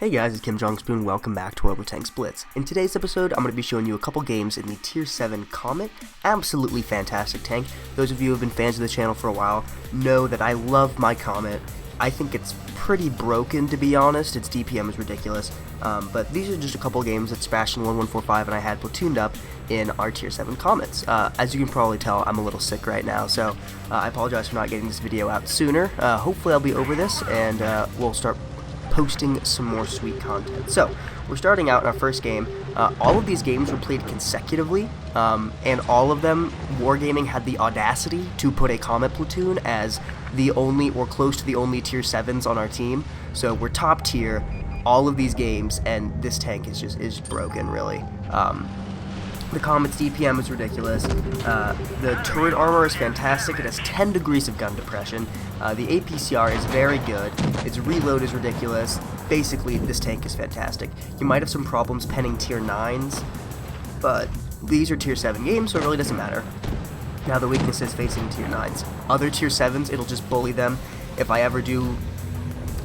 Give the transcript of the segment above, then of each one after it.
Hey guys, it's Kim Spoon. Welcome back to Tank's Blitz. In today's episode, I'm going to be showing you a couple games in the Tier 7 Comet. Absolutely fantastic tank. Those of you who have been fans of the channel for a while know that I love my Comet. I think it's pretty broken, to be honest. Its DPM is ridiculous. But these are just a couple games that Sebastian 1145 and I had platooned up in our Tier 7 Comets. As you can probably tell, I'm a little sick right now, so I apologize for not getting this video out sooner. Hopefully I'll be over this, and we'll start posting some more sweet content. So, we're starting out in our first game. All of these games were played consecutively, and all of them, Wargaming had the audacity to put a Comet platoon as the only, or close to the only Tier 7s on our team. So we're top tier, all of these games, and this tank is broken, really. The Comet's DPM is ridiculous. The turret armor is fantastic. It has 10 degrees of gun depression. The APCR is very good. Its reload is ridiculous. Basically, this tank is fantastic. You might have some problems penning Tier 9s, but these are Tier 7 games, so it really doesn't matter. Now the weakness is facing Tier 9s. Other Tier 7s, it'll just bully them. If I ever do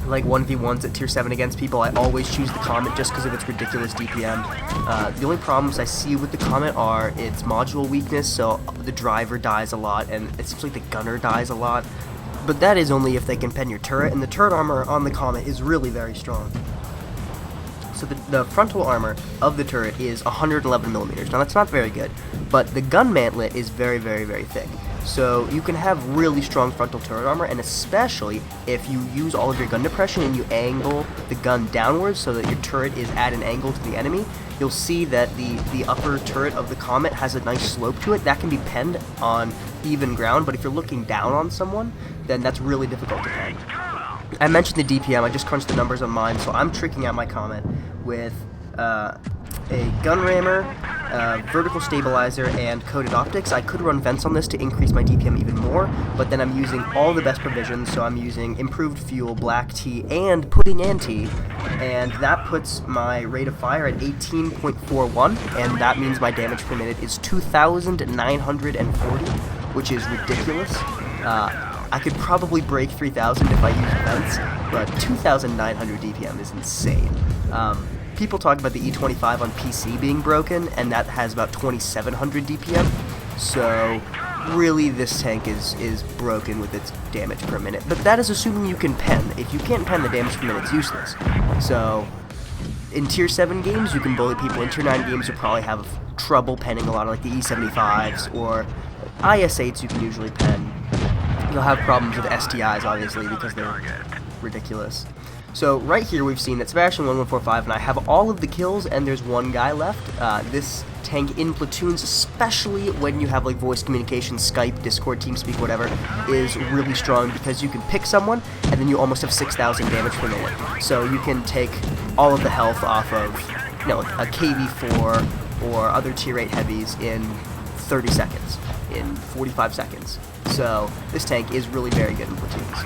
like 1v1s at Tier 7 against people, I always choose the Comet just because of its ridiculous DPM. The only problems I see with the Comet are its module weakness, so the driver dies a lot, and it seems like the gunner dies a lot. But that is only if they can pen your turret, and the turret armor on the Comet is really very strong. So the frontal armor of the turret is 111mm. Now that's not very good, but the gun mantlet is very, very, very thick. So you can have really strong frontal turret armor, and especially if you use all of your gun depression and you angle the gun downwards so that your turret is at an angle to the enemy, you'll see that the upper turret of the Comet has a nice slope to it. That can be penned on even ground, but if you're looking down on someone, then that's really difficult to pen. I mentioned the DPM, I just crunched the numbers on mine, so I'm tricking out my Comet with a gun rammer, vertical stabilizer, and coated optics. I could run vents on this to increase my DPM even more, but then I'm using all the best provisions, so I'm using improved fuel, black tea, and pudding anti, and that puts my rate of fire at 18.41, and that means my damage per minute is 2,940, which is ridiculous. I could probably break 3,000 if I use vents, but 2,900 DPM is insane. People talk about the E25 on PC being broken, and that has about 2,700 DPM, so really this tank is broken with its damage per minute. But that is assuming you can pen. If you can't pen, the damage per minute is useless. So in Tier 7 games, you can bully people. In Tier 9 games, you'll probably have trouble penning a lot of like the E75s, or IS-8s you can usually pen. You'll have problems with STIs, obviously, because they're ridiculous. So right here we've seen that Sebastian 1145 and I have all of the kills, and there's one guy left. This tank in platoons, especially when you have like voice communication, Skype, Discord, TeamSpeak, whatever, is really strong because you can pick someone and then you almost have 6,000 damage per minute. So you can take all of the health off of, you know, a KV4 or other Tier 8 heavies in 30 seconds, in 45 seconds. So this tank is really very good in platoons.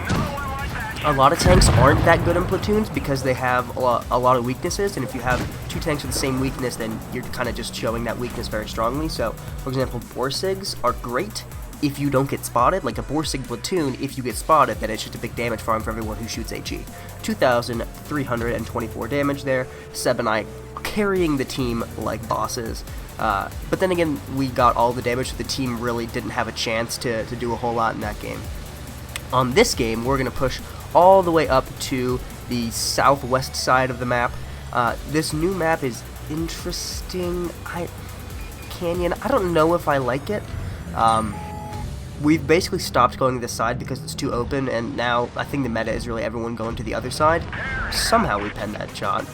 A lot of tanks aren't that good in platoons because they have a lot of weaknesses, and if you have two tanks with the same weakness, then you're kind of just showing that weakness very strongly. So, for example, Borsigs are great if you don't get spotted. Like a Borsig platoon, if you get spotted, then it's just a big damage farm for everyone who shoots HE. 2,324 damage there. Seb and I carrying the team like bosses. But then again, we got all the damage, so the team really didn't have a chance to do a whole lot in that game. On this game, we're going to push all the way up to the southwest side of the map. This new map is interesting. Canyon, I don't know if I like it. We've basically stopped going to this side because it's too open, and now I think the meta is really everyone going to the other side. Somehow we penned that shot.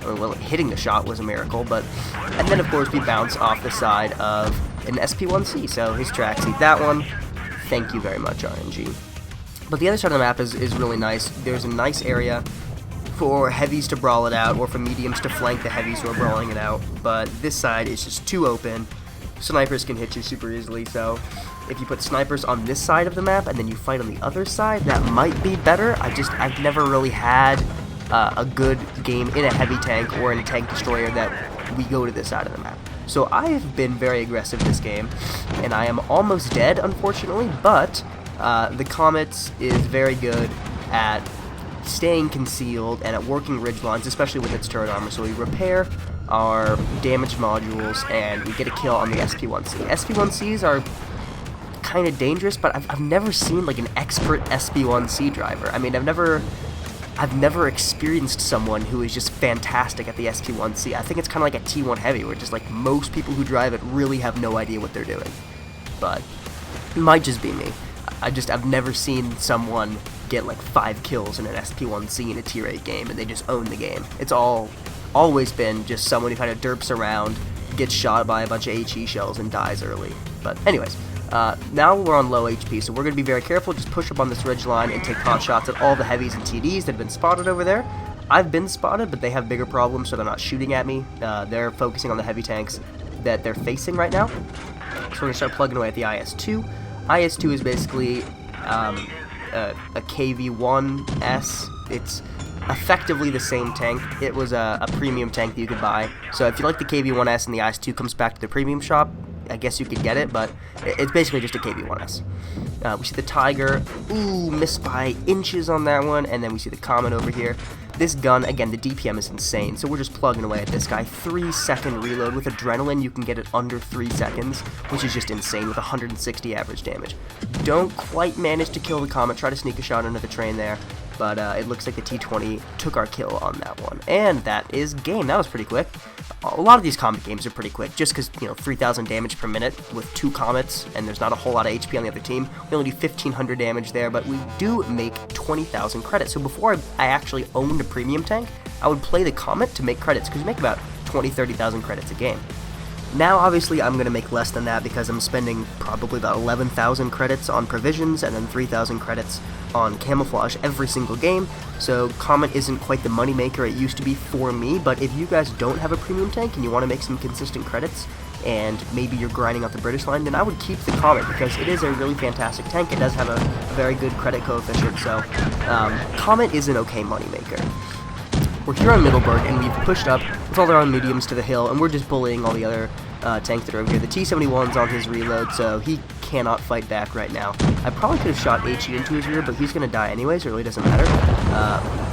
Well, hitting the shot was a miracle, and then of course we bounce off the side of an SP1C, so his tracksuit, that one, thank you very much, RNG. But the other side of the map is really nice. There's a nice area for heavies to brawl it out, or for mediums to flank the heavies who are brawling it out, but this side is just too open. Snipers can hit you super easily, so if you put snipers on this side of the map and then you fight on the other side, that might be better. I've never really had a good game in a heavy tank or in a tank destroyer that we go to this side of the map. So I have been very aggressive this game, and I am almost dead, unfortunately, but the Comet is very good at staying concealed and at working ridge lines, especially with its turret armor. So we repair our damaged modules and we get a kill on the SP1C. SP1Cs are kind of dangerous, but I've never seen like an expert SP1C driver. I mean, I've never experienced someone who is just fantastic at the SP1C. I think it's kind of like a T1 heavy, where just like most people who drive it really have no idea what they're doing. But it might just be me. I've never seen someone get like 5 kills in an SP1C in a tier 8 game and they just own the game. It's always been just someone who kind of derps around, gets shot by a bunch of HE shells and dies early. But anyways, now we're on low HP, so we're going to be very careful. Just push up on this ridge line and take pot shots at all the heavies and TDs that have been spotted over there. I've been spotted, but they have bigger problems, so they're not shooting at me. They're focusing on the heavy tanks that they're facing right now. So we're going to start plugging away at the IS-2. IS-2 is basically a KV-1S. It's effectively the same tank. It was a premium tank that you could buy. So if you like the KV-1S and the IS-2 comes back to the premium shop, I guess you could get it, but it's basically just a KV-1S. We see the Tiger. Ooh, missed by inches on that one. And then we see the Comet over here. This gun, again, the DPM is insane, so we're just plugging away at this guy. 3-second reload. With Adrenaline, you can get it under 3 seconds, which is just insane with 160 average damage. Don't quite manage to kill the Comet. Try to sneak a shot under the train there, but it looks like the T-20 took our kill on that one. And that is game. That was pretty quick. A lot of these Comet games are pretty quick, just because, 3,000 damage per minute with 2 Comets, and there's not a whole lot of HP on the other team. We only do 1,500 damage there, but we do make 20,000 credits. So before I actually owned a premium tank, I would play the Comet to make credits, because you make about 30,000 credits a game. Now, obviously, I'm going to make less than that because I'm spending probably about 11,000 credits on provisions and then 3,000 credits on camouflage every single game, so Comet isn't quite the moneymaker it used to be for me. But if you guys don't have a premium tank and you want to make some consistent credits, and maybe you're grinding out the British line, then I would keep the Comet because it is a really fantastic tank. It does have a very good credit coefficient, so Comet is an okay moneymaker. We're here on Middleburg, and we've pushed up with all their own mediums to the hill, and we're just bullying all the other tanks that are over here. The T-71's on his reload, so he cannot fight back right now. I probably could have shot HE into his rear, but he's going to die anyway, so it really doesn't matter.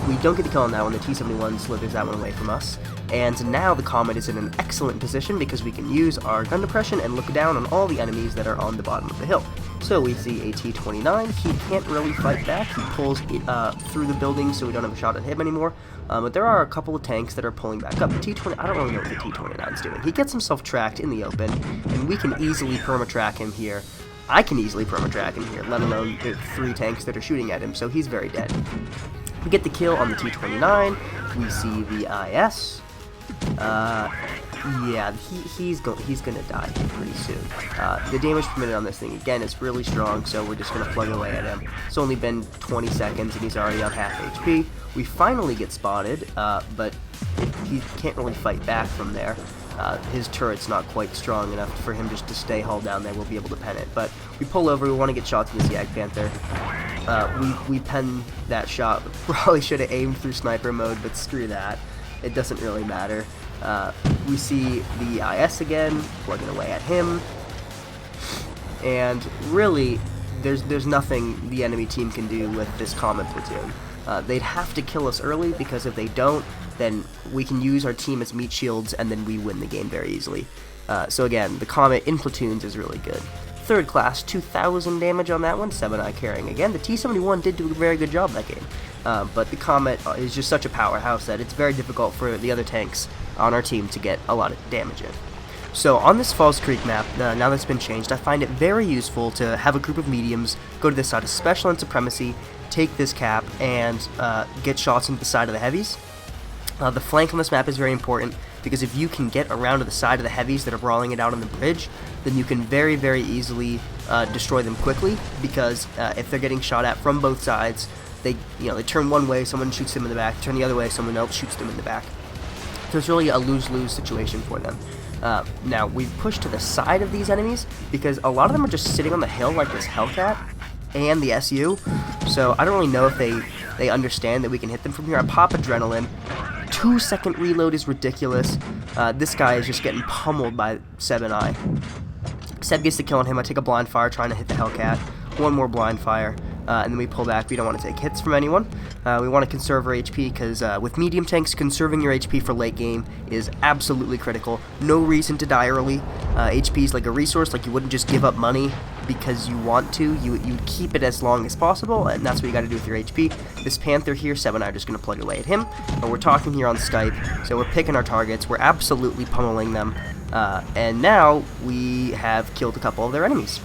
We don't get the kill on that one. The T-71 slithers that one away from us. And now the Comet is in an excellent position because we can use our gun depression and look down on all the enemies that are on the bottom of the hill. So we see a T-29. He can't really fight back. He pulls through the building, so we don't have a shot at him anymore. But there are a couple of tanks that are pulling back up. The T-20, I don't really know what the T-29 is doing. He gets himself tracked in the open, and we can easily perma-track him here. I can easily perma-track him here, let alone the 3 tanks that are shooting at him, so he's very dead. We get the kill on the T-29. We see the IS. Yeah, he's gonna die pretty soon. The damage per minute on this thing, again, is really strong, so we're just gonna plug away at him. It's only been 20 seconds, and he's already on half HP. We finally get spotted, but he can't really fight back from there. His turret's not quite strong enough for him just to stay hull down there. We'll be able to pen it, but we pull over. We want to get shots in this Yag Panther. We pen that shot. Probably should have aimed through sniper mode, but screw that. It doesn't really matter. We see the IS again, plugging away at him, and really, there's nothing the enemy team can do with this Comet platoon. They'd have to kill us early, because if they don't, then we can use our team as meat shields, and then we win the game very easily. So again, the Comet in platoons is really good. Third class, 2,000 damage on that one, Seb and I carrying again. The T-71 did do a very good job that game, but the Comet is just such a powerhouse that it's very difficult for the other tanks on our team to get a lot of damage in. So on this Faust Creek map, now that's been changed, I find it very useful to have a group of mediums go to this side of Special and Supremacy, take this cap, and get shots into the side of the heavies. The flank on this map is very important, because if you can get around to the side of the heavies that are brawling it out on the bridge, then you can very, very easily destroy them quickly, because if they're getting shot at from both sides, they turn one way, someone shoots them in the back, turn the other way, someone else shoots them in the back. So it's really a lose-lose situation for them. Now, we've pushed to the side of these enemies, because a lot of them are just sitting on the hill like this Hellcat and the SU, so I don't really know if they understand that we can hit them from here. I pop Adrenaline. 2-second reload is ridiculous. This guy is just getting pummeled by Seb and I. Seb gets the kill on him. I take a blind fire trying to hit the Hellcat. One more blind fire. and then we pull back. We don't want to take hits from anyone. We want to conserve our HP because with medium tanks, conserving your HP for late game is absolutely critical. No reason to die early. HP is like a resource. Like, you wouldn't just give up money because you want to. You keep it as long as possible, and that's what you got to do with your HP. This Panther here, Seb and I are just going to plug away at him. But we're talking here on Skype, so we're picking our targets. We're absolutely pummeling them, and now we have killed a couple of their enemies.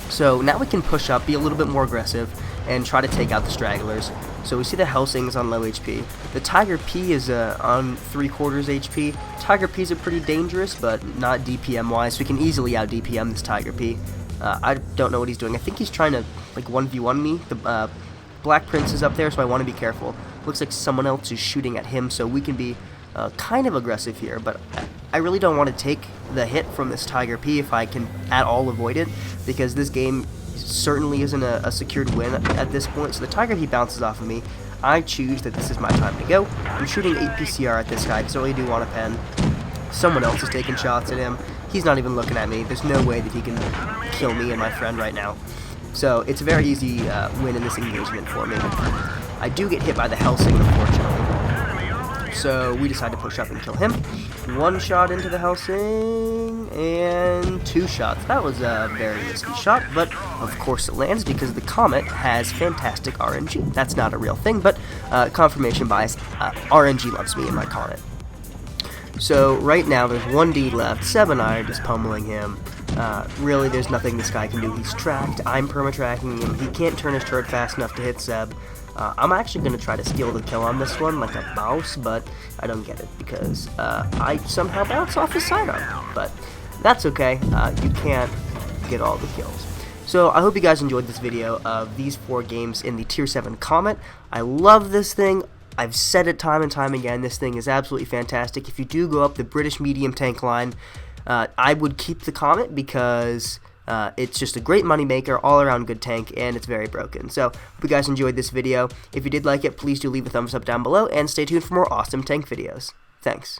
So now we can push up, be a little bit more aggressive, and try to take out the stragglers. So we see the Helsings on low HP. The Tiger P is on 3/4 HP. Tiger P's are pretty dangerous, but not DPM wise. We can easily out DPM this Tiger P. I don't know what he's doing. I think he's trying to like 1v1 me. The Black Prince is up there, so I want to be careful. Looks like someone else is shooting at him, so we can be kind of aggressive here, but I really don't want to take the hit from this Tiger P if I can at all avoid it, because this game certainly isn't a secured win at this point. So the Tiger P bounces off of me. I choose that this is my time to go. I'm shooting 8 PCR at this guy because I really do want to pen. Someone else is taking shots at him. He's not even looking at me. There's no way that he can kill me and my friend right now. So it's a very easy win in this engagement for me. I do get hit by the Helsing, unfortunately. So we decide to push up and kill him. 1 shot into the Helsing, and 2 shots. That was a very risky shot, but of course it lands because the Comet has fantastic RNG. That's not a real thing, but confirmation bias. RNG loves me in my Comet. So right now there's 1 D left. Seb and I are just pummeling him. Really, there's nothing this guy can do. He's tracked. I'm perma-tracking him. He can't turn his turret fast enough to hit Seb. I'm actually going to try to steal the kill on this one like a mouse, but I don't get it because I somehow bounce off his sidearm. But that's okay. You can't get all the kills. So I hope you guys enjoyed this video of these 4 games in the Tier 7 Comet. I love this thing. I've said it time and time again. This thing is absolutely fantastic. If you do go up the British medium tank line, I would keep the Comet because it's just a great moneymaker, all-around good tank, and it's very broken. So, hope you guys enjoyed this video. If you did like it, please do leave a thumbs up down below, and stay tuned for more awesome tank videos. Thanks.